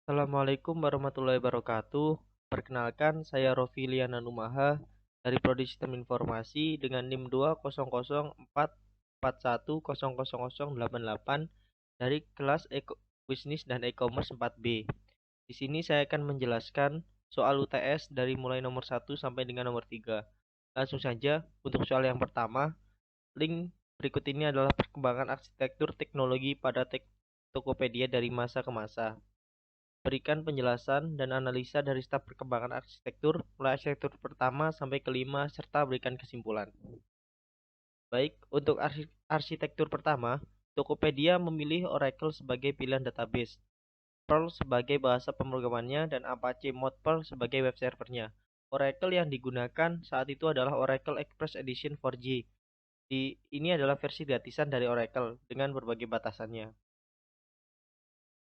Assalamualaikum warahmatullahi wabarakatuh. Perkenalkan, saya Rofi Liana Numaha dari Prodi Sistem Informasi dengan NIM 20044100088 dari kelas Bisnis dan E-commerce 4B. Di sini saya akan menjelaskan soal UTS dari mulai nomor 1 sampai dengan nomor 3. Langsung saja, untuk soal yang pertama, link berikut ini adalah perkembangan arsitektur teknologi pada Tokopedia dari masa ke masa. Berikan penjelasan dan analisa dari staf perkembangan arsitektur, mulai arsitektur pertama sampai kelima, serta berikan kesimpulan. Baik, untuk arsitektur pertama, Tokopedia memilih Oracle sebagai pilihan database, Perl sebagai bahasa pemrogramannya, dan Apache Modperl sebagai web servernya. Oracle yang digunakan saat itu adalah Oracle Express Edition 4G. Ini adalah versi gratisan dari Oracle dengan berbagai batasannya.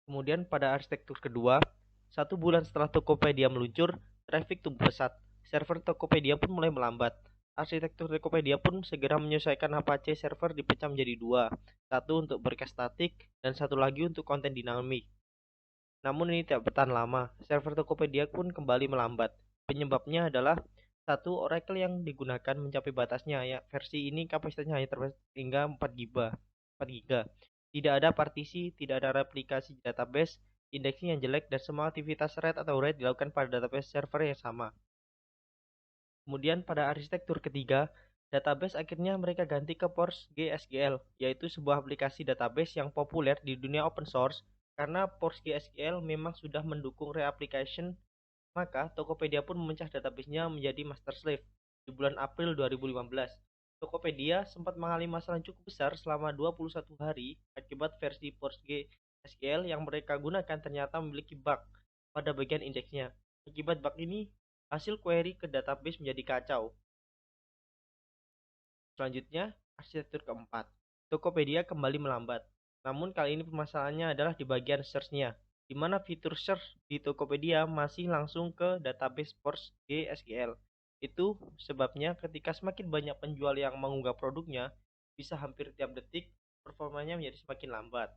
Kemudian pada arsitektur kedua, 1 bulan setelah Tokopedia meluncur, traffic tumbuh pesat. Server Tokopedia pun mulai melambat. Arsitektur Tokopedia pun segera menyesuaikan Apache server dipecah menjadi dua, satu untuk berkas statik dan satu lagi untuk konten dinamik. Namun ini tidak bertahan lama, server Tokopedia pun kembali melambat. Penyebabnya adalah satu, Oracle yang digunakan mencapai batasnya, ya versi ini kapasitasnya hanya terbatas hingga 4 GB. Tidak ada partisi, tidak ada replikasi database, indeksnya yang jelek, dan semua aktivitas read atau write dilakukan pada database server yang sama. Kemudian pada arsitektur ketiga, database akhirnya mereka ganti ke PostgreSQL, yaitu sebuah aplikasi database yang populer di dunia open source. Karena PostgreSQL memang sudah mendukung reapplication, maka Tokopedia pun memecah database-nya menjadi master slave di bulan April 2015. Tokopedia sempat mengalami masalah cukup besar selama 21 hari akibat versi PostgreSQL yang mereka gunakan ternyata memiliki bug pada bagian indeksnya. Akibat bug ini, hasil query ke database menjadi kacau. Selanjutnya, arsitektur keempat. Tokopedia kembali melambat. Namun kali ini permasalahannya adalah di bagian search-nya, di mana fitur search di Tokopedia masih langsung ke database PostgreSQL. Itu sebabnya ketika semakin banyak penjual yang mengunggah produknya, bisa hampir tiap detik, performanya menjadi semakin lambat.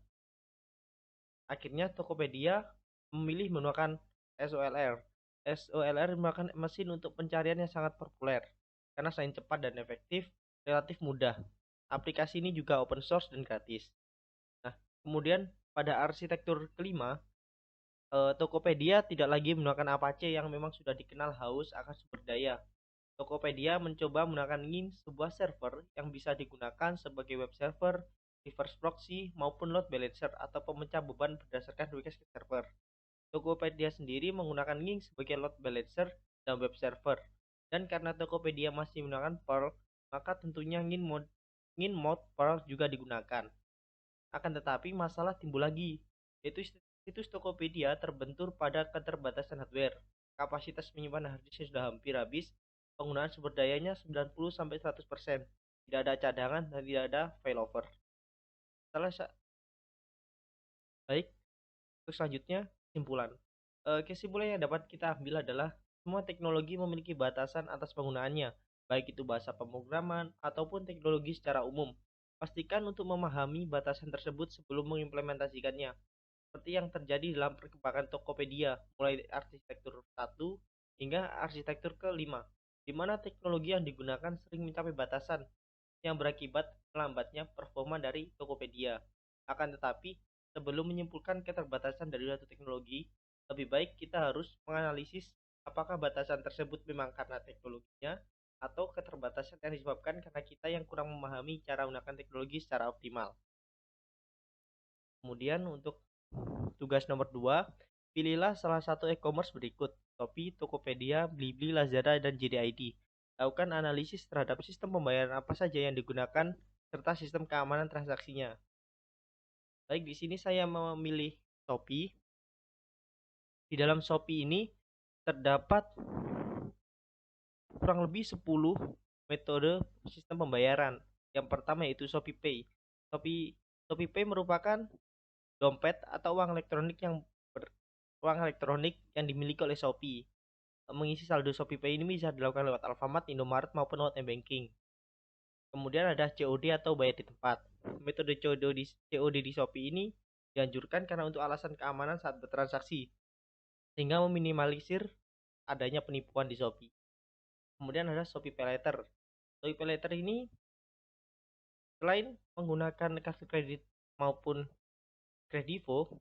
Akhirnya Tokopedia memilih menggunakan SOLR. SOLR merupakan mesin untuk pencarian yang sangat populer, karena selain cepat dan efektif, relatif mudah. Aplikasi ini juga open source dan gratis. Nah, kemudian pada arsitektur kelima, Tokopedia tidak lagi menggunakan Apache yang memang sudah dikenal haus akan sumber daya. Tokopedia mencoba menggunakan NGIN, sebuah server yang bisa digunakan sebagai web server, reverse proxy, maupun load balancer atau pemecah beban berdasarkan request ke server. Tokopedia sendiri menggunakan NGIN sebagai load balancer dan web server. Dan karena Tokopedia masih menggunakan Perl, maka tentunya NGIN mode Perl juga digunakan. Akan tetapi masalah timbul lagi, yaitu situs Tokopedia terbentur pada keterbatasan hardware. Kapasitas penyimpanan harddisk sudah hampir habis, penggunaan sumber dayanya 90-100%. Tidak ada cadangan dan tidak ada failover. Baik, untuk selanjutnya kesimpulan. Kesimpulan yang dapat kita ambil adalah semua teknologi memiliki batasan atas penggunaannya, baik itu bahasa pemrograman ataupun teknologi secara umum. Pastikan untuk memahami batasan tersebut sebelum mengimplementasikannya, seperti yang terjadi dalam perkembangan Tokopedia, mulai dari arsitektur 1 hingga arsitektur ke-5, di mana teknologi yang digunakan sering mencapai batasan yang berakibat melambatnya performa dari Tokopedia. Akan tetapi, sebelum menyimpulkan keterbatasan dari suatu teknologi, lebih baik kita harus menganalisis apakah batasan tersebut memang karena teknologinya atau keterbatasan yang disebabkan karena kita yang kurang memahami cara menggunakan teknologi secara optimal. Kemudian untuk tugas nomor 2, pilihlah salah satu e-commerce berikut: Shopee, Tokopedia, Blibli, Lazada, dan JDID. Lakukan analisis terhadap sistem pembayaran apa saja yang digunakan serta sistem keamanan transaksinya. Baik, di sini saya memilih Shopee. Di dalam Shopee ini terdapat kurang lebih 10 metode sistem pembayaran. Yang pertama yaitu ShopeePay. ShopeePay merupakan dompet atau uang elektronik yang dimiliki oleh Shopee. Mengisi saldo ShopeePay ini bisa dilakukan lewat Alfamart, Indomaret maupun lewat e-banking. Kemudian ada COD atau bayar di tempat. Metode COD di Shopee ini dianjurkan karena untuk alasan keamanan saat bertransaksi. sehingga meminimalisir adanya penipuan di Shopee. Kemudian ada Shopee PayLater. Shopee PayLater ini selain menggunakan kartu kredit maupun kredivo,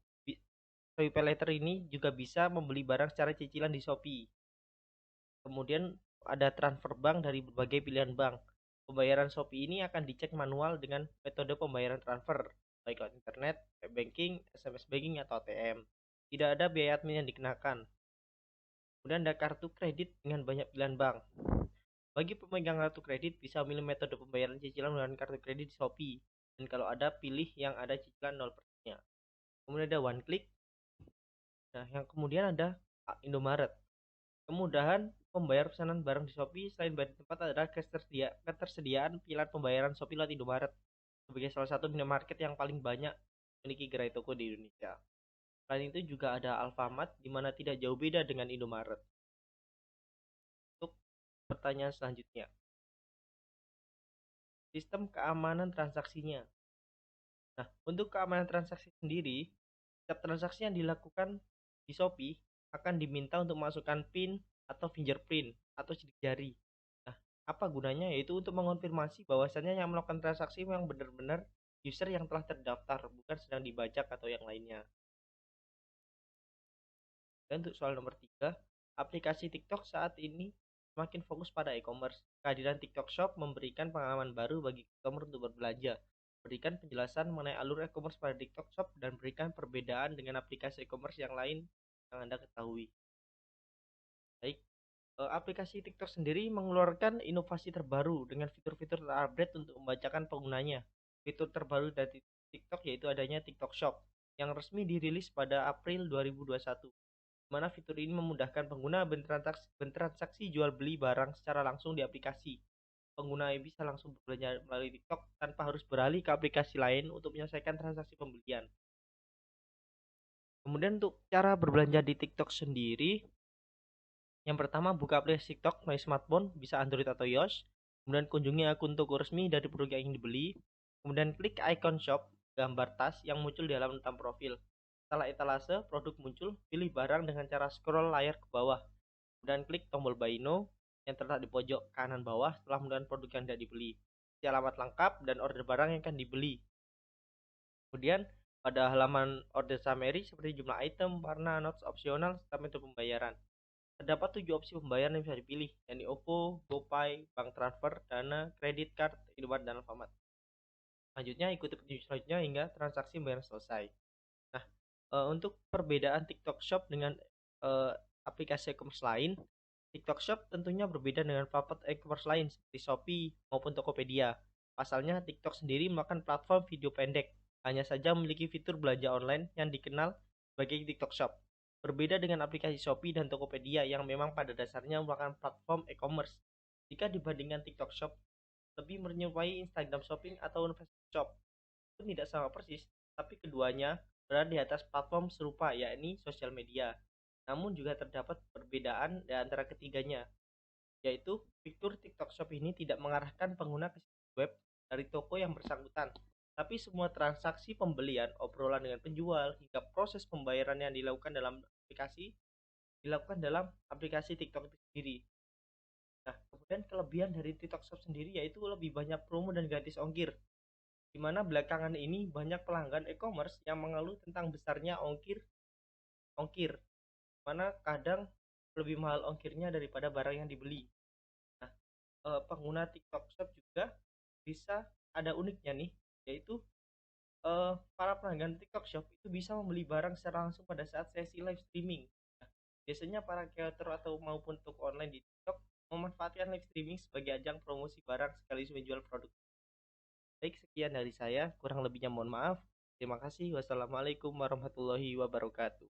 Shopee PayLater ini juga bisa membeli barang secara cicilan di Shopee. Kemudian ada transfer bank dari berbagai pilihan bank. Pembayaran Shopee ini akan dicek manual dengan metode pembayaran transfer, baik lewat internet, web banking, SMS banking, atau ATM. Tidak ada biaya admin yang dikenakan. Kemudian ada kartu kredit dengan banyak pilihan bank. Bagi pemegang kartu kredit bisa memilih metode pembayaran cicilan menggunakan kartu kredit di Shopee. Dan kalau ada, pilih yang ada cicilan 0%-nya. Kemudian ada one click. Nah, yang kemudian ada Indomaret. Kemudahan pembayar pesanan barang di Shopee selain bayar di tempat adalah ketersediaan pilihan pembayaran Shopee lewat Indomaret sebagai salah satu minimarket yang paling banyak memiliki gerai toko di Indonesia. Selain itu juga ada Alfamart di mana tidak jauh beda dengan Indomaret. Untuk pertanyaan selanjutnya, sistem keamanan transaksinya. Nah, untuk keamanan transaksi sendiri, setiap transaksi yang dilakukan di Shopee akan diminta untuk memasukkan PIN atau fingerprint atau sidik jari. Nah, apa gunanya? Yaitu untuk mengonfirmasi bahwasannya yang melakukan transaksi memang benar-benar user yang telah terdaftar, bukan sedang dibajak atau yang lainnya. Dan untuk soal nomor 3, aplikasi TikTok saat ini semakin fokus pada e-commerce. Kehadiran TikTok Shop memberikan pengalaman baru bagi customer untuk berbelanja, berikan penjelasan mengenai alur e-commerce pada TikTok Shop, dan berikan perbedaan dengan aplikasi e-commerce yang lain yang Anda ketahui. Baik, aplikasi TikTok sendiri mengeluarkan inovasi terbaru dengan fitur-fitur terupdate untuk membacakan penggunanya. Fitur terbaru dari TikTok yaitu adanya TikTok Shop yang resmi dirilis pada April 2021. Mana fitur ini memudahkan pengguna bertransaksi jual beli barang secara langsung di aplikasi. Pengguna bisa langsung berbelanja melalui TikTok tanpa harus beralih ke aplikasi lain untuk menyelesaikan transaksi pembelian. Kemudian untuk cara berbelanja di TikTok sendiri, yang pertama buka aplikasi TikTok melalui smartphone, bisa Android atau iOS. Kemudian kunjungi akun toko resmi dari produk yang ingin dibeli. Kemudian klik icon shop, gambar tas yang muncul di halaman utama profil. Setelah etalase produk muncul, pilih barang dengan cara scroll layar ke bawah. Kemudian klik tombol Buy Now yang terletak di pojok kanan bawah setelah menggunakan produk yang tidak dibeli. Isi alamat lengkap dan order barang yang akan dibeli. Kemudian pada halaman order summary seperti jumlah item, warna, notes opsional, serta metode pembayaran. Terdapat 7 opsi pembayaran yang bisa dipilih, yakni OVO, GoPay, bank transfer, Dana, kredit card, Indomaret, dan Alfamart. Selanjutnya ikuti petunjuk selanjutnya hingga transaksi pembayaran selesai. Nah, untuk perbedaan TikTok Shop dengan aplikasi e-commerce lain, TikTok Shop tentunya berbeda dengan platform e-commerce lain seperti Shopee maupun Tokopedia. Pasalnya, TikTok sendiri merupakan platform video pendek, hanya saja memiliki fitur belanja online yang dikenal sebagai TikTok Shop. Berbeda dengan aplikasi Shopee dan Tokopedia yang memang pada dasarnya merupakan platform e-commerce. Jika dibandingkan TikTok Shop, lebih menyerupai Instagram Shopping atau Facebook Shop. Itu tidak sama persis, tapi keduanya berada di atas platform serupa, yakni sosial media. Namun juga terdapat perbedaan di antara ketiganya, yaitu fitur TikTok Shop ini tidak mengarahkan pengguna ke situs web dari toko yang bersangkutan, tapi semua transaksi pembelian, obrolan dengan penjual, hingga proses pembayaran yang dilakukan dalam aplikasi TikTok itu sendiri. Nah, kemudian kelebihan dari TikTok Shop sendiri yaitu lebih banyak promo dan gratis ongkir, di mana belakangan ini banyak pelanggan e-commerce yang mengeluh tentang besarnya ongkir, mana kadang lebih mahal ongkirnya daripada barang yang dibeli. Nah, pengguna TikTok Shop juga bisa ada uniknya nih, yaitu para pelanggan TikTok Shop itu bisa membeli barang secara langsung pada saat sesi live streaming. Nah, biasanya para kreator atau maupun toko online di TikTok memanfaatkan live streaming sebagai ajang promosi barang sekaligus menjual produk. Baik, sekian dari saya. Kurang lebihnya mohon maaf. Terima kasih. Wassalamualaikum warahmatullahi wabarakatuh.